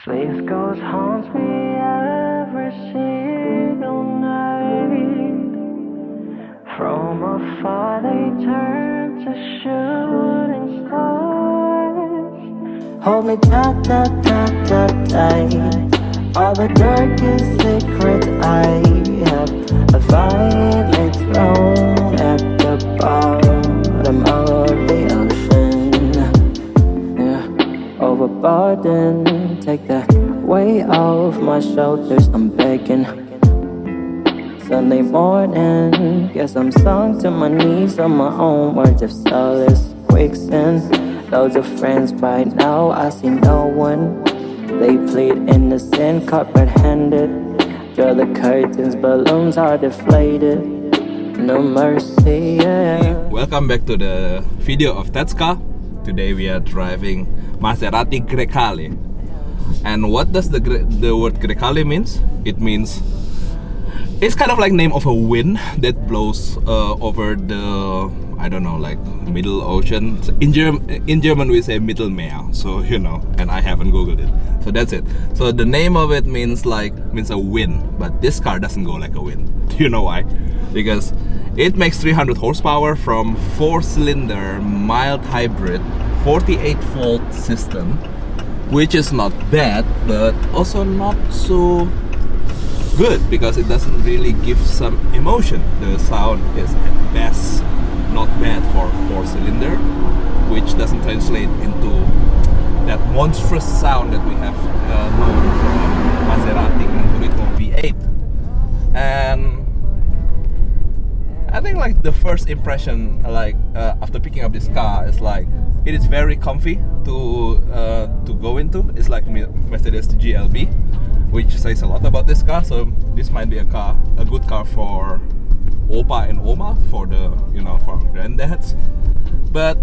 Sleep ghost haunts me every single night. From afar they turn to shooting stars. Hold me tight, tight, tight, tight, tight. All the darkest secrets I have violently thrown at the bottom of the ocean. Yeah, overboard and take the weight off my shoulders. I'm begging. Sunday morning, guess I'm sunk to my knees on my own words of solace. Quicksand, loads of friends by now, I see no one. They plead innocent, caught red-handed. Draw the curtains, balloons are deflated. No mercy, yeah. Welcome back to the video of Tetska. Today we are driving Maserati Grecale. And what does the word Grecale means? It means it's kind of like name of a wind that blows over the, I don't know, like Middle Ocean. In German we say Mittelmeer, so you know, and I haven't googled it, so that's it. So the name of it means a wind, but this car doesn't go like a wind. Do you know why? Because it makes 300 horsepower from 4-cylinder mild hybrid 48-volt system, which is not bad, but also not so good because it doesn't really give some emotion. The sound is at best not bad for 4-cylinder, which doesn't translate into that monstrous sound that we have known from Maserati Gran Turismo V8. And I think like the first impression, after picking up this car, is like it is very comfy to go into. It's like Mercedes GLB, which says a lot about this car. So this might be a good car for Opa and Oma, for the for granddads. But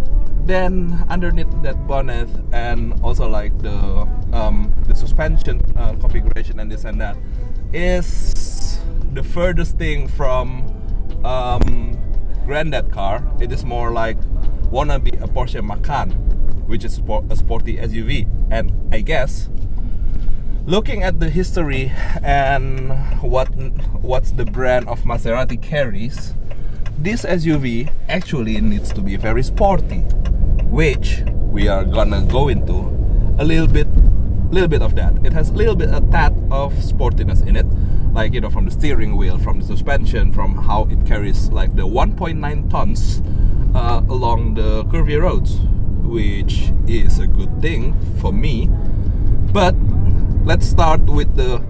then underneath that bonnet, and also like the suspension configuration and this and that, is the furthest thing from granddad car. It is more like wanna be a Porsche Macan, which is a sporty SUV. And I guess looking at the history and what's the brand of Maserati carries, this SUV actually needs to be very sporty, which we are gonna go into a little bit of that. It has a tad of sportiness in it, like from the steering wheel, from the suspension, from how it carries like the 1.9 tons along the curvy roads, which is a good thing for me. But let's start with the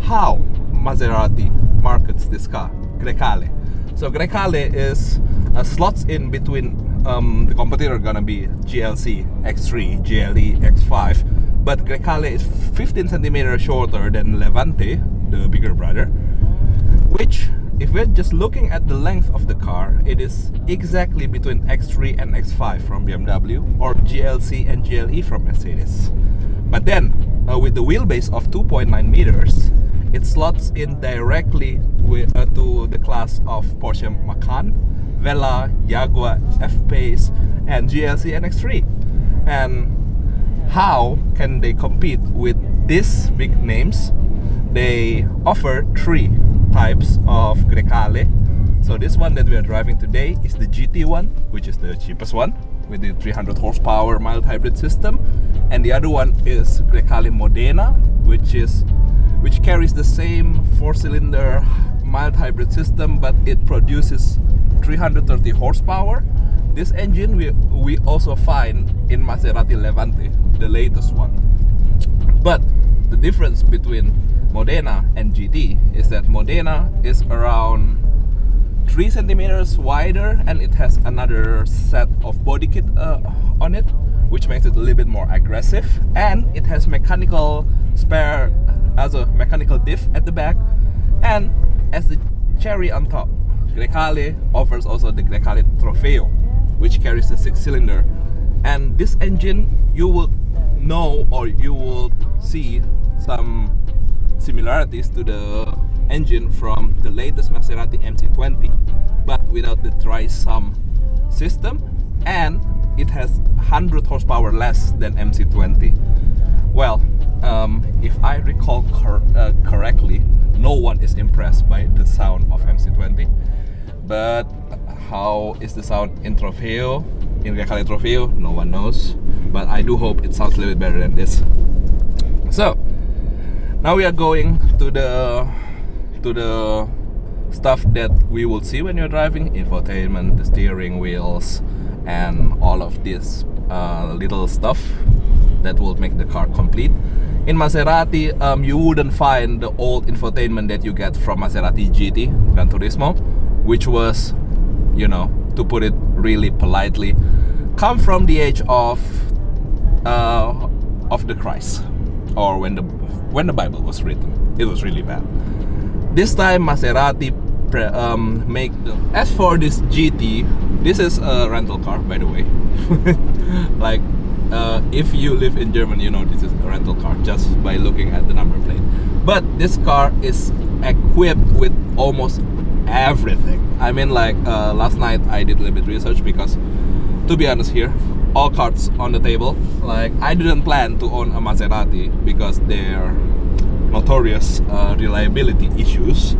how Maserati markets this car, Grecale. So Grecale is slots in between the competitor gonna be GLC X3, GLE X5, but Grecale is 15 centimeters shorter than Levante, the bigger brother, which, if we're just looking at the length of the car, it is exactly between X3 and X5 from BMW, or GLC and GLE from Mercedes. But then, with the wheelbase of 2.9 meters, it slots in directly to the class of Porsche Macan, Vela, Jaguar, F-Pace, and GLC and X3. And how can they compete with these big names? They offer 3 types of Grecale. So this one that we are driving today is the GT one, which is the cheapest one, with the 300 horsepower mild hybrid system. And the other one is Grecale Modena, which carries the same 4-cylinder mild hybrid system, but it produces 330 horsepower. This engine we also find in Maserati Levante, the latest one. But the difference between Modena and GT is that Modena is around 3 centimeters wider, and it has another set of body kit on it, which makes it a little bit more aggressive, and it has mechanical diff at the back. And as the cherry on top, Grecale offers also the Grecale Trofeo, which carries the 6-cylinder. And this engine, you will know, or you will see some similarities to the engine from the latest Maserati MC20, but without the dry sump system, and it has 100 horsepower less than MC20. Well, if I recall correctly, no one is impressed by the sound of MC20. But how is the sound in Trofeo, in Grecale Trofeo? No one knows. But I do hope it sounds a little bit better than this. So now we are going to the stuff that we will see when you're driving: infotainment, the steering wheels, and all of this little stuff that will make the car complete. In Maserati, you wouldn't find the old infotainment that you get from Maserati GT Gran Turismo, which was, you know, to put it really politely, come from the age of the Christ, or when the Bible was written. It was really bad. This time Maserati make as for this GT, this is a rental car, by the way. Like, if you live in Germany, you know this is a rental car just by looking at the number plate. But this car is equipped with almost everything. I mean, like, last night I did a little bit research because, to be honest here, all cards on the table. Like, I didn't plan to own a Maserati because they're notorious reliability issues.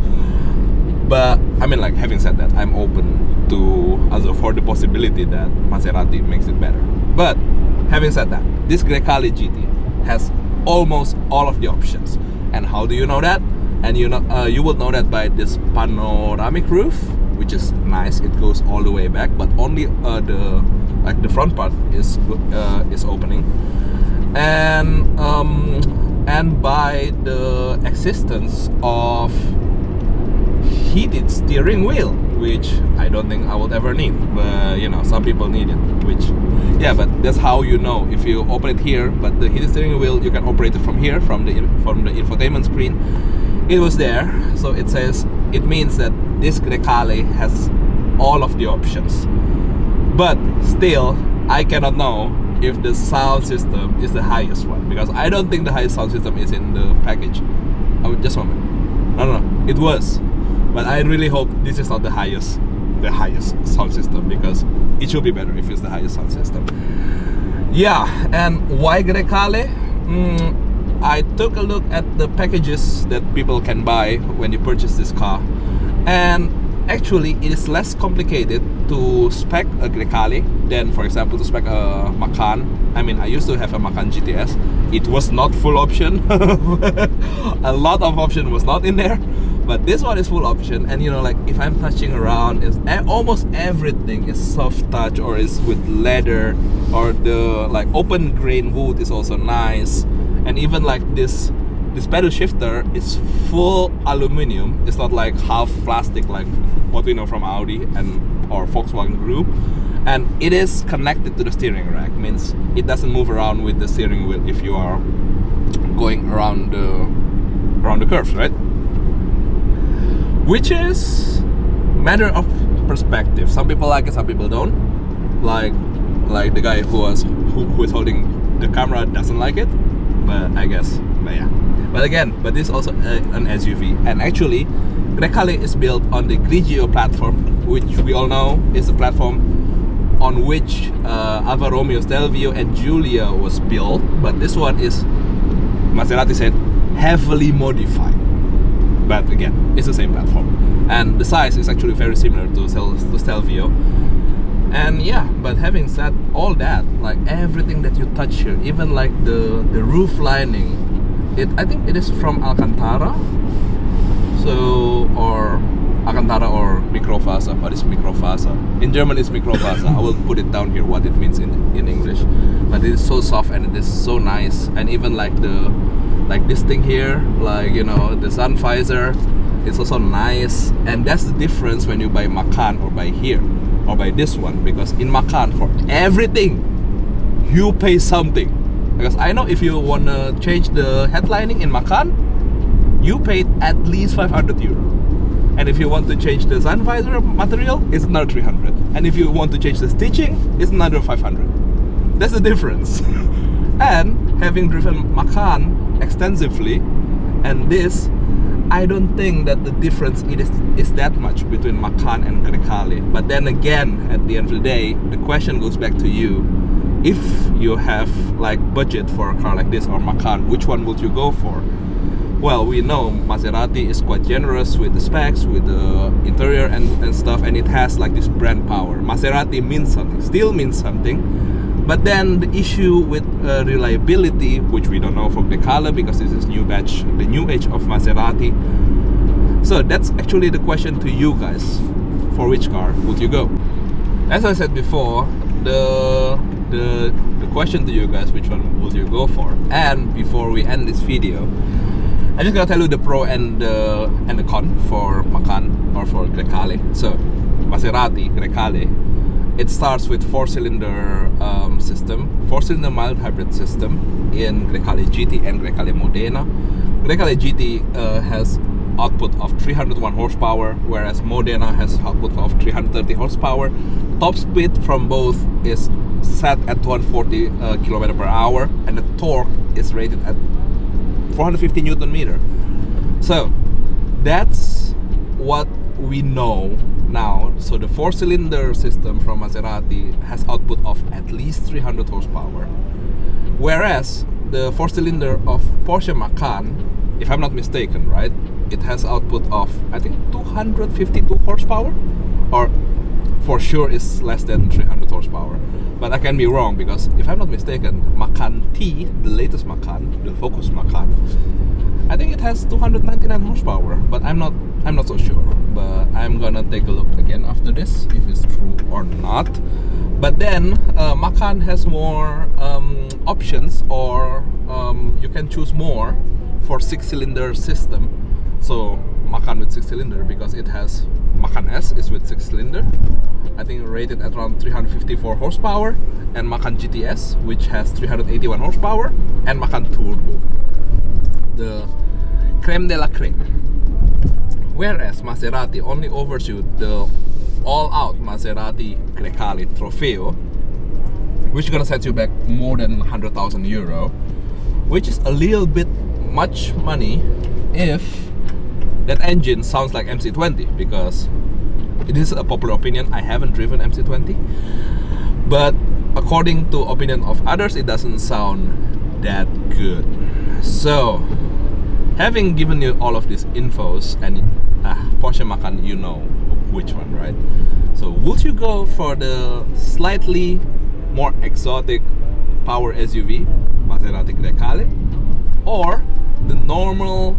But I mean, like, having said that, I'm open to also for the possibility that Maserati makes it better. But having said that, this Grecale GT has almost all of the options. And how do you know that? And you will know that by this panoramic roof, which is nice. It goes all the way back, but only the front part is opening, and by the existence of heated steering wheel, which I don't think I would ever need, but you know, some people need it. Which, yeah, but that's how you know if you open it here. But the heated steering wheel, you can operate it from here, from the infotainment screen. It was there, so it means that this Grecale has all of the options. But still, I cannot know if the sound system is the highest one, because I don't think the highest sound system is in the package. Oh, just a moment. No, it was, but I really hope this is not the highest sound system, because it should be better if it's the highest sound system. Yeah, and why Grecale? I took a look at the packages that people can buy when you purchase this car, and actually it is less complicated to spec a Grecale than, for example, to spec a Macan. I mean, I used to have a Macan GTS. It was not full option. A lot of option was not in there, but this one is full option. And you know, like, if I'm touching around, it's almost everything is soft touch or is with leather, or the like open grain wood is also nice. And even like this pedal shifter is full aluminum. It's not like half plastic like what we know from Audi or Volkswagen Group. And it is connected to the steering rack, means it doesn't move around with the steering wheel if you are going around the curves, right? Which is matter of perspective. Some people like it, some people don't. Like the guy who is holding the camera doesn't like it. But I guess, but yeah. But this is also an SUV, and actually Grecale is built on the Grigio platform, which we all know is the platform on which Alfa Romeo Stelvio and Giulia was built. But this one is, Maserati said, heavily modified. But again, it's the same platform, and the size is actually very similar to Stelvio. And yeah, but having said all that, like everything that you touch here, even like the roof lining, I think it is from Alcantara. So, or Alcantara or Microfaser. What is Microfaser? In German it's Microfaser. I will put it down here what it means in English. But it is so soft and it is so nice. And even like this thing here, like, you know, the sun visor, it's also nice. And that's the difference when you buy Macan or buy here or buy this one, because in Macan, for everything you pay something. Because I know if you wanna change the headlining in Macan, you paid at least 500 euro. And if you want to change the sun visor material, it's another 300. And if you want to change the stitching, it's another 500. That's the difference. And having driven Macan extensively, and this, I don't think that the difference is that much between Macan and Grecale. But then again, at the end of the day, the question goes back to you. if you have like budget for a car like this or Macan, which one would you go for? Well, we know Maserati is quite generous with the specs, with the interior and stuff, and it has like this brand power. Maserati means something, still means something. But then the issue with reliability, which we don't know for Grecale because this is new batch, the new age of Maserati. So that's actually the question to you guys. For which car would you go? As I said before, the question to you guys, which one would you go for? And before we end this video, I'm just gonna tell you the pro and the con for Macan or for Grecale. So Maserati Grecale, it starts with 4-cylinder system, 4-cylinder mild hybrid system in Grecale GT and Grecale Modena. Grecale GT has output of 301 horsepower, whereas Modena has output of 330 horsepower. Top speed from both is set at 240 km per hour, and the torque is rated at 450 Newton meter. So that's what we know now. So the 4-cylinder system from Maserati has output of at least 300 horsepower, whereas the 4-cylinder of Porsche Macan, if I'm not mistaken, right, it has output of I think 252 horsepower, or for sure is less than 300 horsepower, but I can be wrong because if I'm not mistaken, Macan T, the latest Macan, the Focus Macan, I think it has 299 horsepower, but I'm not so sure. But I'm gonna take a look again after this if it's true or not. But then Macan has more options, or you can choose more for 6-cylinder system. So Macan with 6-cylinder, because it has Macan S is with 6-cylinder, I think rated at around 354 horsepower, and Macan GTS, which has 381 horsepower, and Macan Turbo, the creme de la creme. Whereas Maserati only offers you the all-out Maserati Grecale Trofeo, which is gonna set you back more than 100,000 euro, which is a little bit much money if that engine sounds like MC20, because it is a popular opinion. I haven't driven MC20, but according to opinion of others, it doesn't sound that good. So, having given you all of these infos, and Porsche Macan, you know which one, right? So, would you go for the slightly more exotic power SUV, Maserati Grecale, or the normal,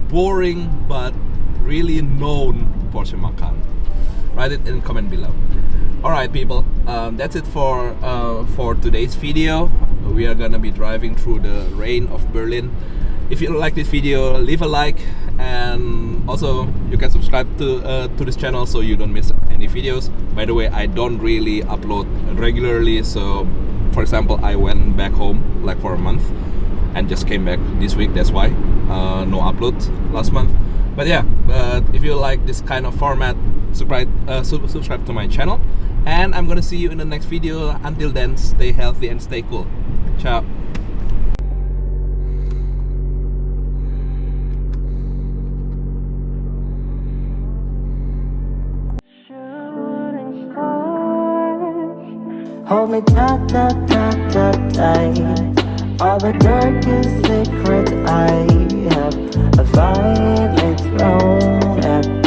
boring but really known Porsche Macan? Write it in the comment below. Alright people, that's it for today's video. We are gonna be driving through the rain of Berlin. If you like this video, leave a like, and also you can subscribe to this channel so you don't miss any videos. By the way, I don't really upload regularly, so for example, I went back home like for a month and just came back this week. That's why no upload last month. But yeah, if you like this kind of format, subscribe to my channel, and I'm gonna see you in the next video. Until then, stay healthy and stay cool. Ciao. Shooting stars hold me tight, tight, tight, tight, tight. All the darkest secrets I have, a violent thrown at